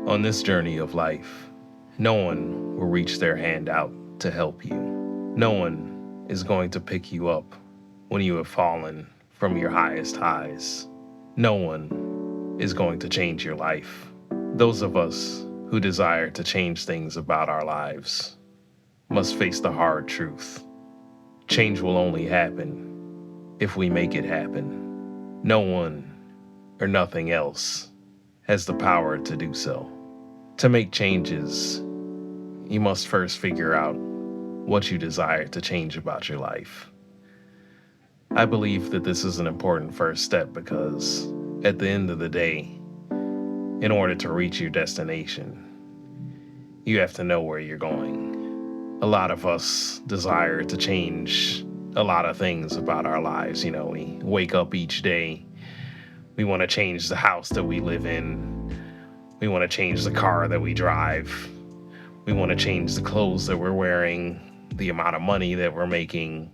On this journey of life, no one will reach their hand out to help you. No one is going to pick you up when you have fallen from your highest highs. No one is going to change your life. Those of us who desire to change things about our lives must face the hard truth. Change will only happen if we make it happen. No one or nothing else has the power to do so. To make changes, you must first figure out what you desire to change about your life. I believe that this is an important first step because at the end of the day, in order to reach your destination, you have to know where you're going. A lot of us desire to change a lot of things about our lives. We wake up each day, we want to change the house that we live in, we want to change the car that we drive, we want to change the clothes that we're wearing, the amount of money that we're making,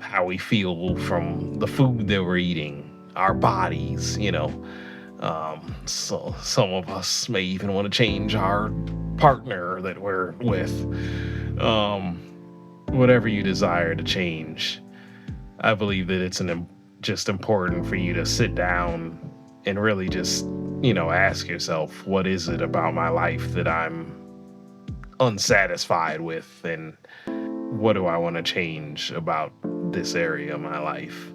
how we feel from the food that we're eating, our bodies. So some of us may even want to change our partner that we're with. Whatever you desire to change, I believe that it's just important for you to sit down and really just, ask yourself, what is it about my life that I'm unsatisfied with, and what do I want to change about this area of my life?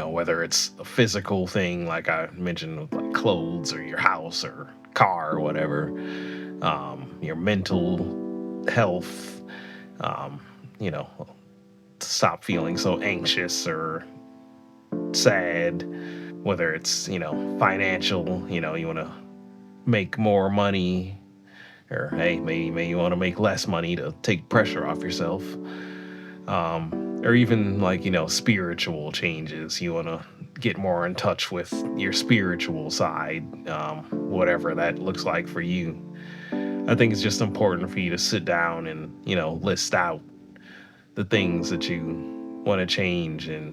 Whether it's a physical thing, like I mentioned, with like clothes or your house or car or whatever, your mental health, um, you know, to stop feeling so anxious or sad, whether it's, financial, you want to make more money, or hey, maybe you want to make less money to take pressure off yourself. Or even like, spiritual changes. You want to get more in touch with your spiritual side, whatever that looks like for you. I think it's just important for you to sit down and, list out the things that you want to change, and,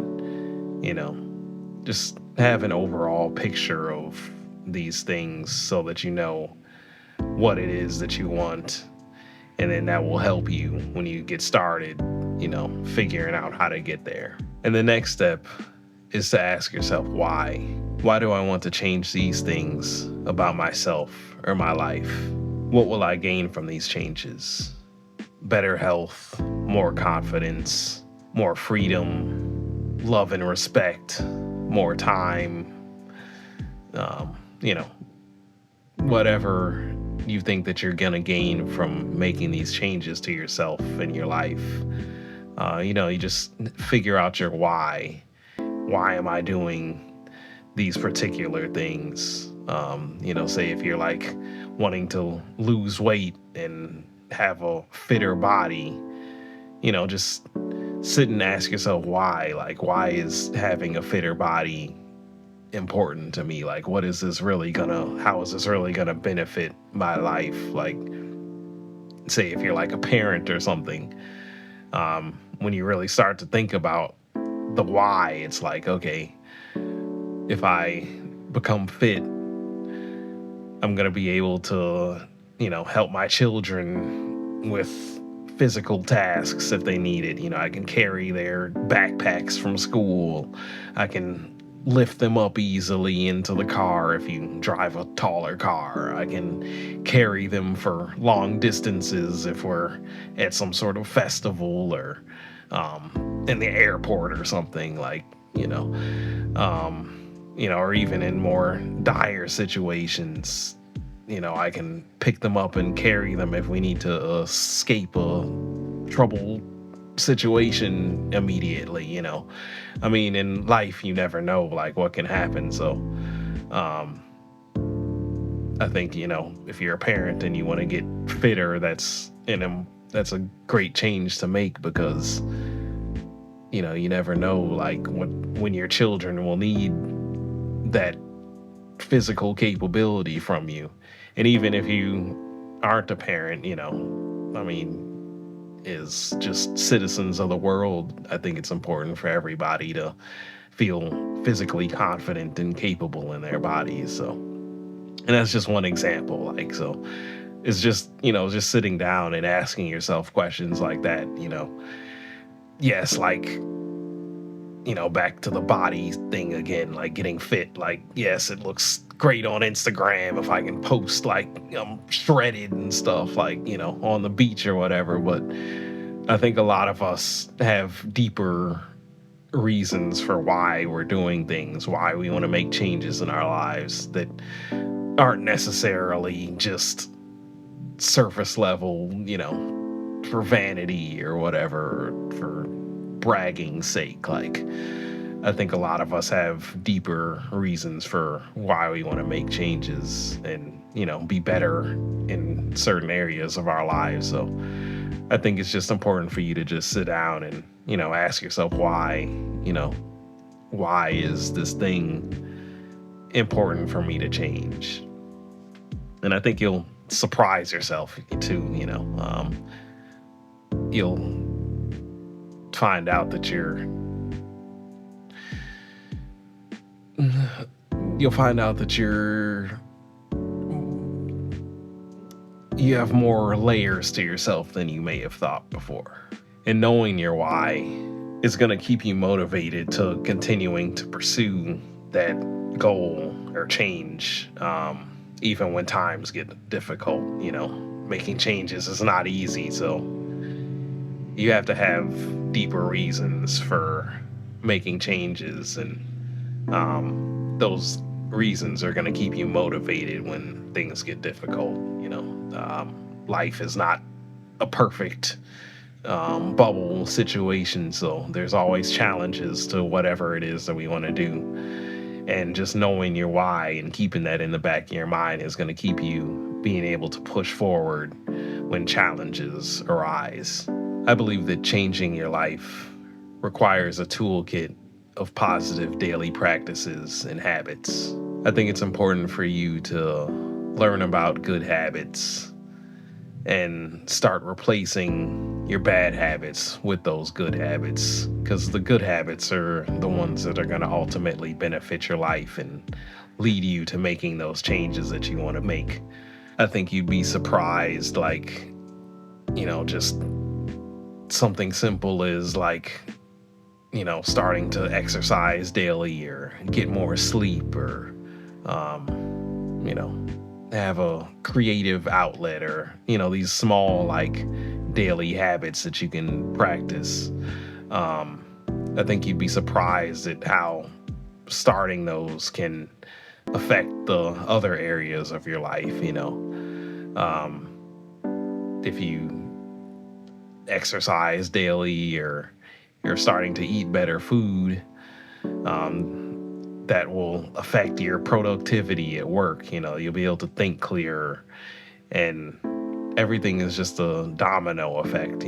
just have an overall picture of these things so that you know what it is that you want. And then that will help you when you get started, figuring out how to get there. And the next step is to ask yourself, why? Why do I want to change these things about myself or my life? What will I gain from these changes? Better health, more confidence, more freedom, love and respect, more time, whatever you think that you're going to gain from making these changes to yourself and your life. You just figure out your why. Why am I doing these particular things? Say if you're like wanting to lose weight and have a fitter body, just sit and ask yourself why. Like, why is having a fitter body important to me? Like, how is this really gonna benefit my life? Like, say if you're like a parent or something, when you really start to think about the why, it's like, okay, if I become fit, I'm gonna be able to, help my children with physical tasks if they need it. I can carry their backpacks from school. I can lift them up easily into the car if you drive a taller car. I can carry them for long distances if we're at some sort of festival or in the airport or something, like, or even in more dire situations. I can pick them up and carry them if we need to escape a trouble situation immediately. In life you never know like what can happen. So I think, if you're a parent and you want to get fitter, that's a great change to make, because you never know like when your children will need that physical capability from you. And even if you aren't a parent, is just citizens of the world, I think it's important for everybody to feel physically confident and capable in their bodies. So, and that's just one example. Like, so it's just, just sitting down and asking yourself questions like that, yes, like, back to the body thing again, like getting fit. Like, yes, it looks great on Instagram if I can post like I'm shredded and stuff, like, on the beach or whatever. But I think a lot of us have deeper reasons for why we're doing things, why we want to make changes in our lives that aren't necessarily just surface level, for vanity or whatever, for bragging sake. Like, I think a lot of us have deeper reasons for why we want to make changes and, be better in certain areas of our lives. So I think it's just important for you to just sit down and, ask yourself why is this thing important for me to change? And I think you'll surprise yourself too, you'll find out that you have more layers to yourself than you may have thought before. And knowing your why is going to keep you motivated to continuing to pursue that goal or change, even when times get difficult. Making changes is not easy. So you have to have deeper reasons for making changes, and those reasons are going to keep you motivated when things get difficult. Life is not a perfect bubble situation, so there's always challenges to whatever it is that we want to do. And just knowing your why and keeping that in the back of your mind is going to keep you being able to push forward when challenges arise. I believe that changing your life requires a toolkit of positive daily practices and habits. I think it's important for you to learn about good habits and start replacing your bad habits with those good habits, because the good habits are the ones that are going to ultimately benefit your life and lead you to making those changes that you want to make. I think you'd be surprised, like, just something simple is like, starting to exercise daily or get more sleep, or, have a creative outlet, or, these small, like, daily habits that you can practice. I think you'd be surprised at how starting those can affect the other areas of your life. If you exercise daily, or you're starting to eat better food, that will affect your productivity at work. You'll be able to think clearer, and everything is just a domino effect.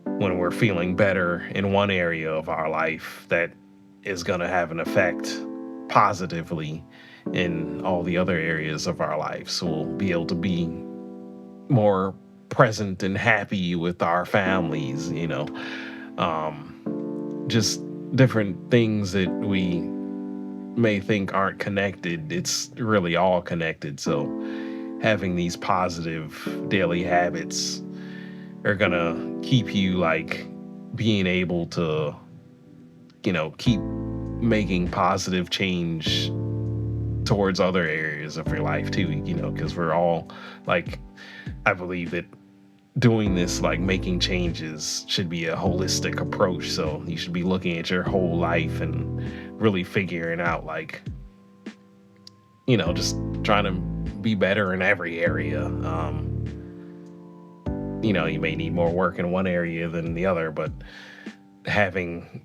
When we're feeling better in one area of our life, that is going to have an effect positively in all the other areas of our life. So we'll be able to be more present and happy with our families, just different things that we may think aren't connected. It's really all connected. So having these positive daily habits are gonna keep you, like, being able to, keep making positive change towards other areas of your life too, because we're all, like, I believe that doing this, like making changes, should be a holistic approach. So you should be looking at your whole life and really figuring out, like, just trying to be better in every area. You may need more work in one area than the other, but having,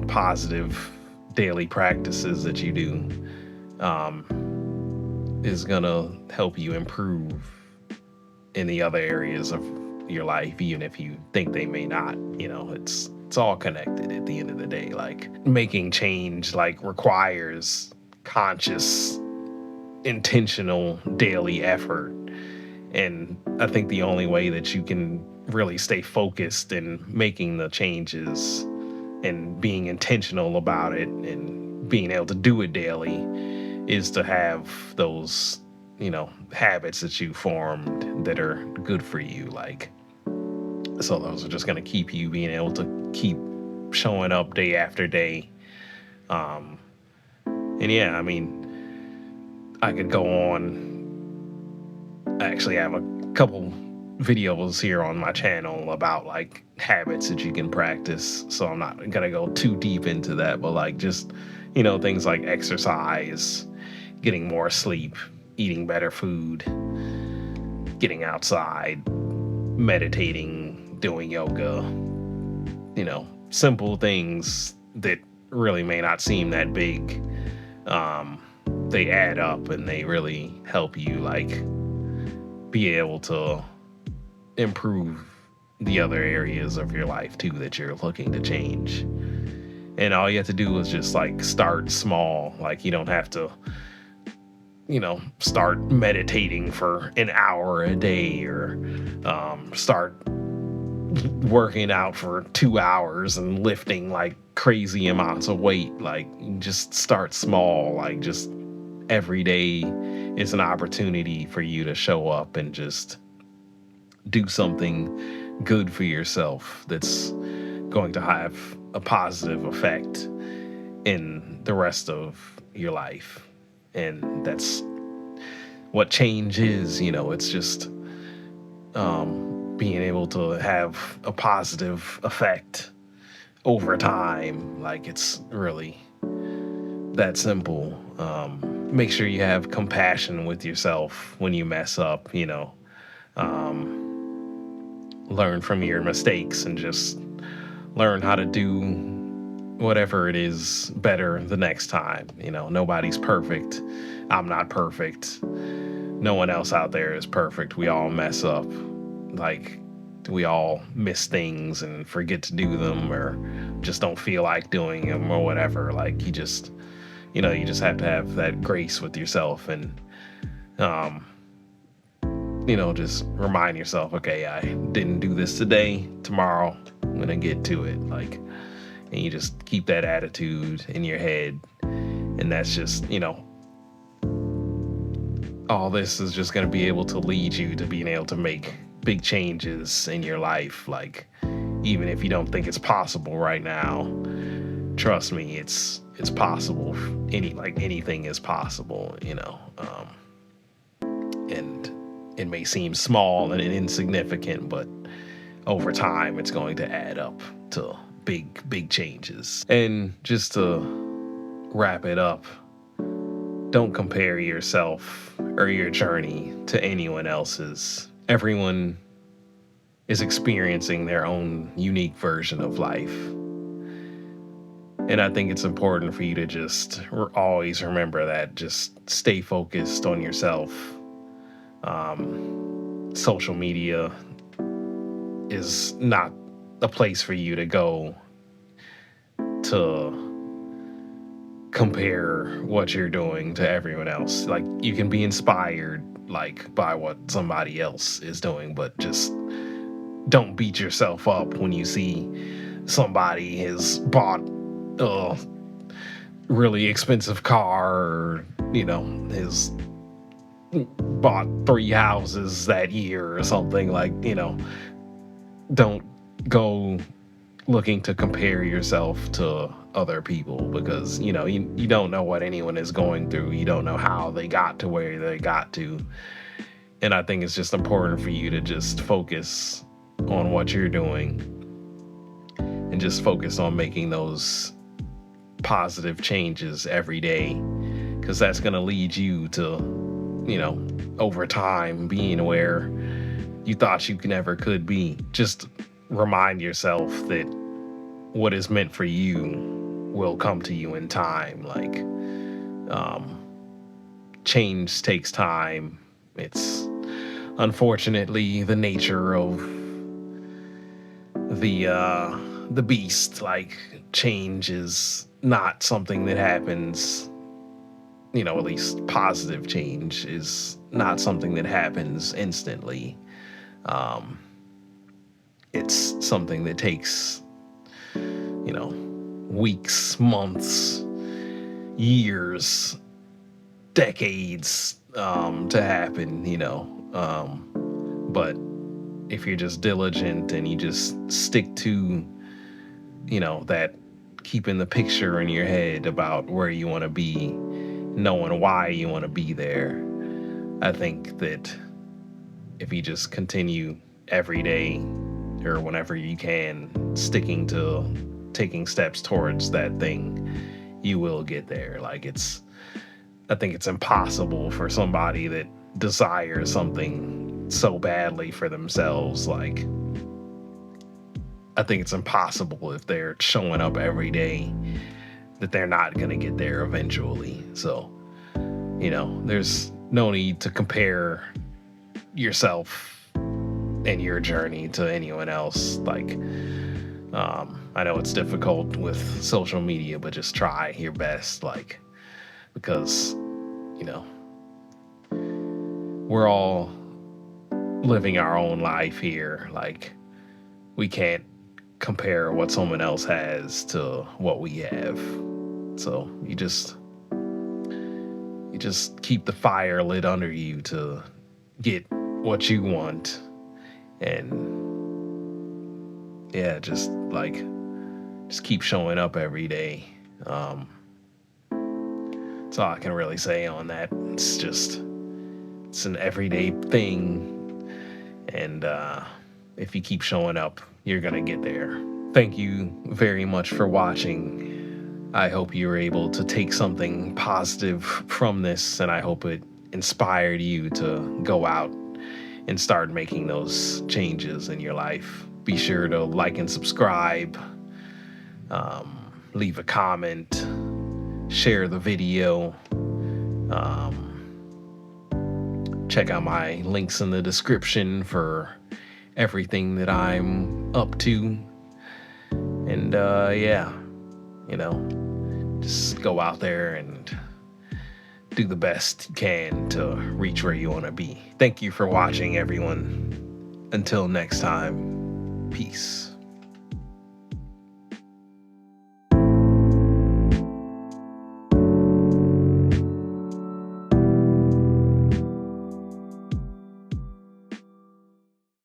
positive daily practices that you do is gonna help you improve in the other areas of your life, even if you think they may not. It's all connected at the end of the day. Like, making change, like, requires conscious, intentional daily effort. And I think the only way that you can really stay focused in making the changes and being intentional about it and being able to do it daily is to have those, habits that you formed that are good for you. Like, so those are just going to keep you being able to keep showing up day after day. Um, and yeah, I mean, I could go on. I actually have a couple videos here on my channel about like habits that you can practice. So I'm not going to go too deep into that, but like just, things like exercise, getting more sleep, eating better food, getting outside, meditating, doing yoga, simple things that really may not seem that big. They add up and they really help you like be able to improve the other areas of your life too that you're looking to change. And all you have to do is just like start small. Like you don't have to, start meditating for an hour a day or start working out for 2 hours and lifting like crazy amounts of weight. Like just start small. Like just every day is an opportunity for you to show up and just do something good for yourself that's going to have a positive effect in the rest of your life. And that's what change is. It's just being able to have a positive effect over time. Like it's really that simple. Make sure you have compassion with yourself when you mess up, learn from your mistakes and just learn how to do whatever it is better the next time. Nobody's perfect. I'm not perfect. No one else out there is perfect. We all mess up. Like we all miss things and forget to do them or just don't feel like doing them or whatever. Like you just have to have that grace with yourself and, just remind yourself, okay, I didn't do this today. Tomorrow I'm going to get to it. Like, and you just keep that attitude in your head. And that's just, all this is just going to be able to lead you to being able to make big changes in your life. Like, even if you don't think it's possible right now, trust me, it's possible. Anything is possible, and it may seem small and insignificant, but over time it's going to add up to big changes. And just to wrap it up, don't compare yourself or your journey to anyone else's. Everyone is experiencing their own unique version of life. And I think it's important for you to just always remember that. Just stay focused on yourself. Social media is not a place for you to go to compare what you're doing to everyone else. Like you can be inspired like by what somebody else is doing, but just don't beat yourself up when you see somebody has bought a really expensive car or, has bought 3 houses that year or something. Like, don't go looking to compare yourself to other people because, you don't know what anyone is going through. You don't know how they got to where they got to. And I think it's just important for you to just focus on what you're doing and just focus on making those positive changes every day, because that's going to lead you to, over time being where you thought you never could be. Just remind yourself that what is meant for you will come to you in time. Like, change takes time. It's unfortunately the nature of the beast. Like, change is not something that happens, at least positive change is not something that happens instantly. It's something that takes, weeks, months, years, decades to happen, but if you're just diligent and you just stick to, that keeping the picture in your head about where you want to be, knowing why you want to be there, I think that if you just continue every day or whenever you can, sticking to taking steps towards that thing, you will get there. I think it's impossible for somebody that desires something so badly for themselves. Like, I think it's impossible if they're showing up every day that they're not going to get there eventually. So, there's no need to compare yourself and your journey to anyone else. I know it's difficult with social media, but just try your best, because, we're all living our own life here. Like, we can't compare what someone else has to what we have. So you just keep the fire lit under you to get what you want. And yeah, just keep showing up every day. That's all I can really say on that. It's an everyday thing. And if you keep showing up, you're going to get there. Thank you very much for watching. I hope you were able to take something positive from this, and I hope it inspired you to go out and start making those changes in your life. Be sure to like and subscribe, leave a comment, share the video, check out my links in the description for everything that I'm up to. And just go out there and do the best you can to reach where you want to be. Thank you for watching, everyone. Until next time, peace.